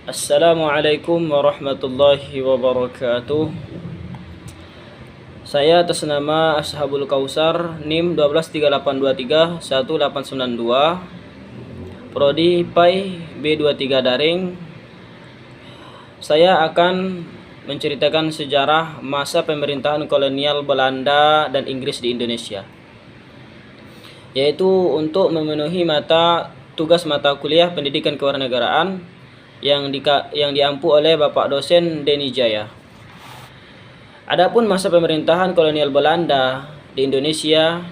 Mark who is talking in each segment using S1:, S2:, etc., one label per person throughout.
S1: Assalamualaikum warahmatullahi wabarakatuh. Saya atas nama Ashabul Kausar, NIM 1238231892, Prodi PAI B23 Daring. Saya akan menceritakan sejarah masa pemerintahan kolonial Belanda dan Inggris di Indonesia, yaitu untuk memenuhi tugas mata kuliah pendidikan kewarganegaraan yang diampu oleh Bapak dosen Denny Jaya. Adapun masa pemerintahan kolonial Belanda di Indonesia,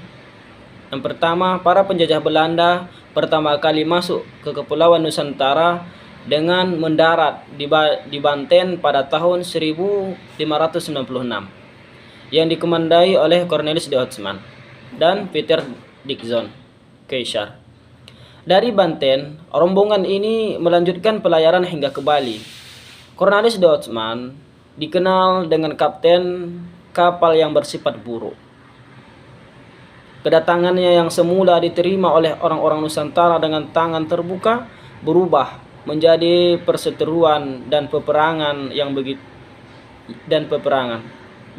S1: yang pertama, para penjajah Belanda pertama kali masuk ke Kepulauan Nusantara dengan mendarat di Banten pada tahun 1596 yang dikomandai oleh Cornelis de Houtman dan Peter Dickson Keisar. Dari Banten, rombongan ini melanjutkan pelayaran hingga ke Bali. Cornelis de Houtman dikenal dengan kapten kapal yang bersifat buruk. Kedatangannya yang semula diterima oleh orang-orang Nusantara dengan tangan terbuka berubah menjadi perseteruan dan peperangan.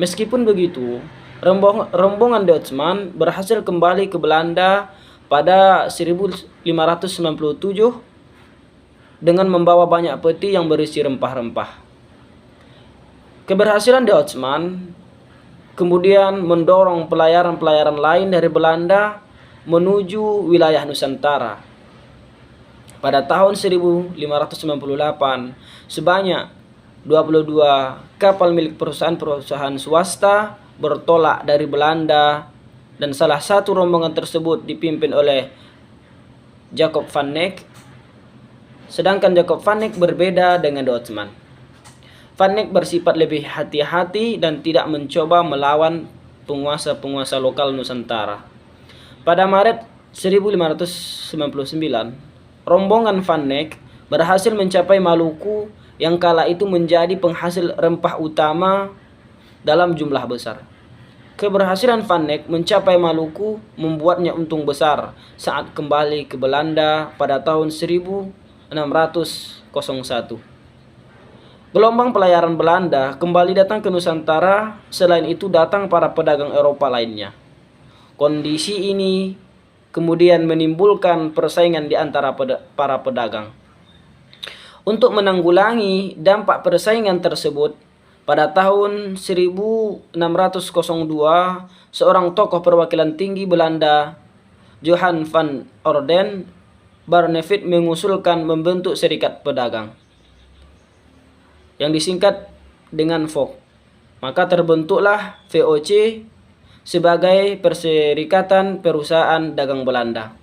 S1: Meskipun begitu, rombongan de Houtman berhasil kembali ke Belanda pada 1597 dengan membawa banyak peti yang berisi rempah-rempah. Keberhasilan de Houtman kemudian mendorong pelayaran-pelayaran lain dari Belanda menuju wilayah Nusantara. Pada tahun 1598, sebanyak 22 kapal milik perusahaan-perusahaan swasta bertolak dari Belanda, dan salah satu rombongan tersebut dipimpin oleh Jacob van Eyck. Sedangkan Jacob van Eyck berbeda dengan de Houtman. Van Eyck bersifat lebih hati-hati dan tidak mencoba melawan penguasa-penguasa lokal Nusantara. Pada Maret 1599, rombongan Van Eyck berhasil mencapai Maluku yang kala itu menjadi penghasil rempah utama dalam jumlah besar. Keberhasilan Van Eyck mencapai Maluku membuatnya untung besar saat kembali ke Belanda pada tahun 1601. Gelombang pelayaran Belanda kembali datang ke Nusantara, selain itu datang para pedagang Eropa lainnya. Kondisi ini kemudian menimbulkan persaingan di antara para pedagang. Untuk menanggulangi dampak persaingan tersebut, pada tahun 1602, seorang tokoh perwakilan tinggi Belanda, Johan van Orden Barneveld, mengusulkan membentuk serikat pedagang yang disingkat dengan VOC. Maka terbentuklah VOC sebagai Perserikatan Perusahaan Dagang Belanda.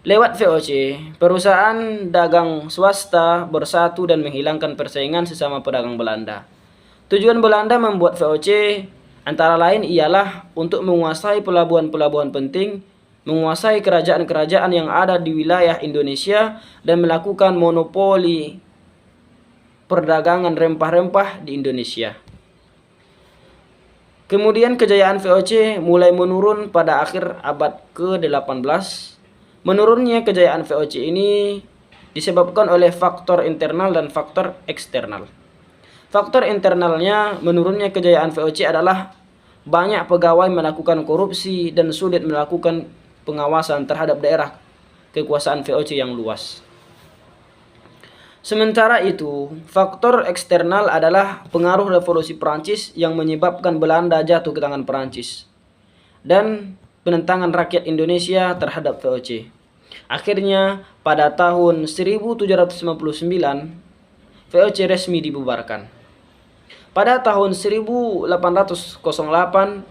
S1: Lewat VOC, perusahaan dagang swasta bersatu dan menghilangkan persaingan sesama pedagang Belanda. Tujuan Belanda membuat VOC antara lain ialah untuk menguasai pelabuhan-pelabuhan penting, menguasai kerajaan-kerajaan yang ada di wilayah Indonesia, dan melakukan monopoli perdagangan rempah-rempah di Indonesia. Kemudian kejayaan VOC mulai menurun pada akhir abad ke-18. Menurunnya kejayaan VOC ini disebabkan oleh faktor internal dan faktor eksternal. Faktor internalnya menurunnya kejayaan VOC adalah banyak pegawai melakukan korupsi dan sulit melakukan pengawasan terhadap daerah kekuasaan VOC yang luas. Sementara itu, faktor eksternal adalah pengaruh revolusi Prancis yang menyebabkan Belanda jatuh ke tangan Prancis dan penentangan rakyat Indonesia terhadap VOC. Akhirnya, pada tahun 1759, VOC resmi dibubarkan. Pada tahun 1808,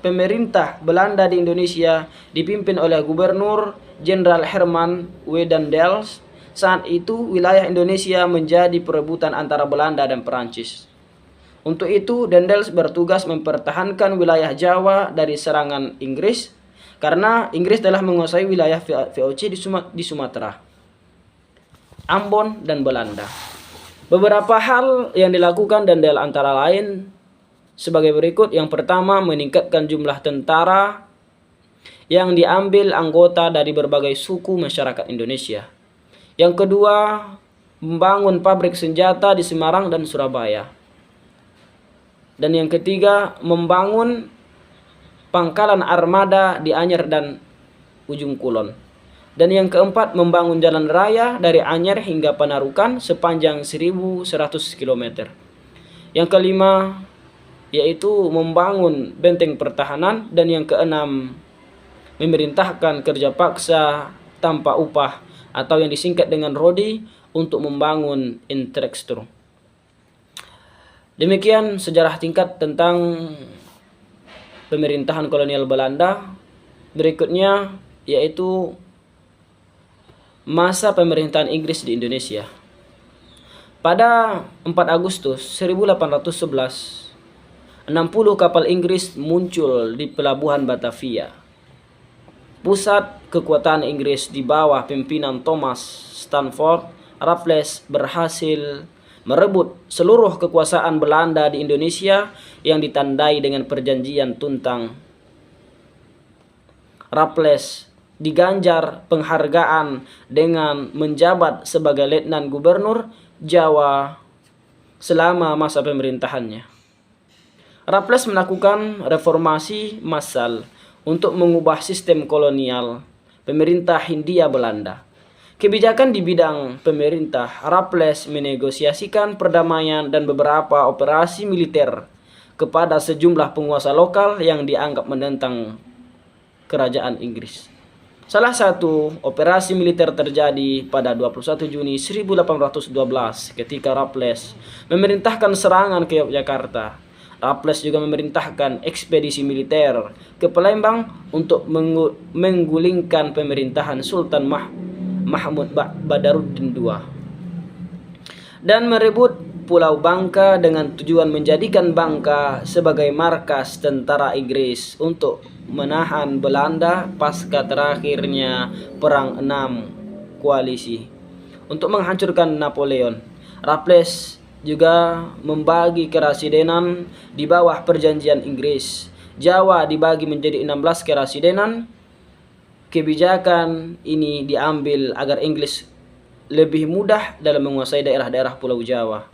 S1: pemerintah Belanda di Indonesia dipimpin oleh Gubernur Jenderal Herman Wedendels. Saat itu, wilayah Indonesia menjadi perebutan antara Belanda dan Perancis. Untuk itu, Dendels bertugas mempertahankan wilayah Jawa dari serangan Inggris, karena Inggris telah menguasai wilayah VOC di Sumatera, Ambon, dan Belanda. Beberapa hal yang dilakukan Dendels antara lain sebagai berikut. Yang pertama, meningkatkan jumlah tentara yang diambil anggota dari berbagai suku masyarakat Indonesia. Yang kedua, membangun pabrik senjata di Semarang dan Surabaya. Dan yang ketiga, membangun pangkalan armada di Anyer dan Ujung Kulon. Dan yang keempat, membangun jalan raya dari Anyer hingga Panarukan sepanjang 1100 km. Yang kelima, yaitu membangun benteng pertahanan. Dan yang keenam, memerintahkan kerja paksa tanpa upah atau yang disingkat dengan RODI untuk membangun infrastruktur. Demikian sejarah tingkat tentang pemerintahan kolonial Belanda. Berikutnya yaitu masa pemerintahan Inggris di Indonesia. Pada 4 Agustus 1811, 60 kapal Inggris muncul di pelabuhan Batavia. Pusat kekuatan Inggris di bawah pimpinan Thomas Stanford Raffles berhasil merebut seluruh kekuasaan Belanda di Indonesia yang ditandai dengan perjanjian Tuntang. Raffles diganjar penghargaan dengan menjabat sebagai Letnan Gubernur Jawa selama masa pemerintahannya. Raffles melakukan reformasi massal untuk mengubah sistem kolonial pemerintah Hindia Belanda. Kebijakan di bidang pemerintah, Raffles menegosiasikan perdamaian dan beberapa operasi militer kepada sejumlah penguasa lokal yang dianggap menentang kerajaan Inggris. Salah satu operasi militer terjadi pada 21 Juni 1812 ketika Raffles memerintahkan serangan ke Yogyakarta. Raffles juga memerintahkan ekspedisi militer ke Palembang untuk menggulingkan pemerintahan Sultan Mahmud Badaruddin II dan merebut Pulau Bangka dengan tujuan menjadikan Bangka sebagai markas tentara Inggris untuk menahan Belanda pasca terakhirnya Perang 6 Koalisi untuk menghancurkan Napoleon. Raffles juga membagi kerasidenan di bawah perjanjian Inggris. Jawa dibagi menjadi 16 kerasidenan. Kebijakan ini diambil agar Inggris lebih mudah dalam menguasai daerah-daerah Pulau Jawa.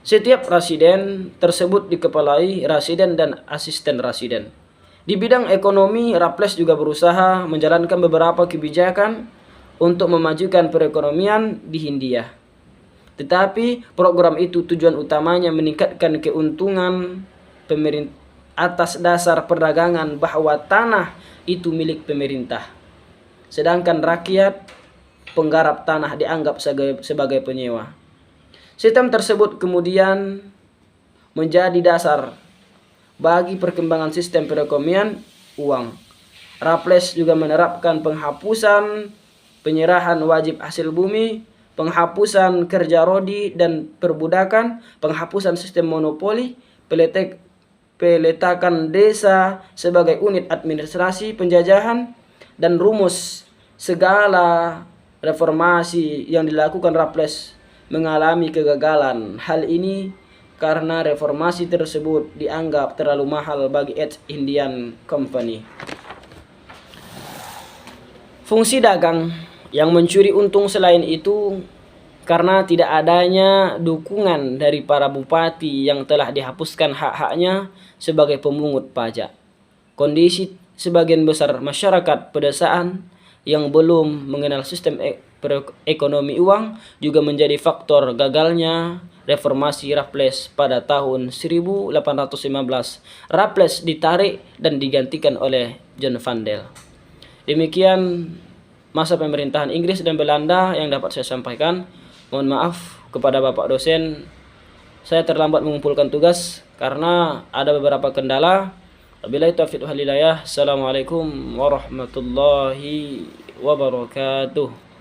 S1: Setiap rasiden tersebut dikepalai rasiden dan asisten rasiden. Di bidang ekonomi, Raffles juga berusaha menjalankan beberapa kebijakan untuk memajukan perekonomian di Hindia. Tetapi program itu tujuan utamanya meningkatkan keuntungan pemerintah atas dasar perdagangan bahwa tanah itu milik pemerintah. Sedangkan rakyat penggarap tanah dianggap sebagai penyewa. Sistem tersebut kemudian menjadi dasar bagi perkembangan sistem perekonomian uang. Raffles juga menerapkan penghapusan penyerahan wajib hasil bumi, penghapusan kerja rodi dan perbudakan, penghapusan sistem monopoli, peletakan desa sebagai unit administrasi penjajahan, dan rumus segala reformasi yang dilakukan Raffles mengalami kegagalan. Hal ini karena reformasi tersebut dianggap terlalu mahal bagi East Indian Company. Fungsi dagang yang mencuri untung selain itu karena tidak adanya dukungan dari para bupati yang telah dihapuskan hak-haknya sebagai pemungut pajak. Kondisi sebagian besar masyarakat pedesaan yang belum mengenal sistem ekonomi uang juga menjadi faktor gagalnya reformasi Raffles pada tahun 1815. Raffles ditarik dan digantikan oleh John Vandel. Demikian masa pemerintahan Inggris dan Belanda yang dapat saya sampaikan. Mohon maaf kepada Bapak dosen, saya terlambat mengumpulkan tugas karena ada beberapa kendala. Wabillahi taufiq wal hidayah. Assalamualaikum warahmatullahi wabarakatuh.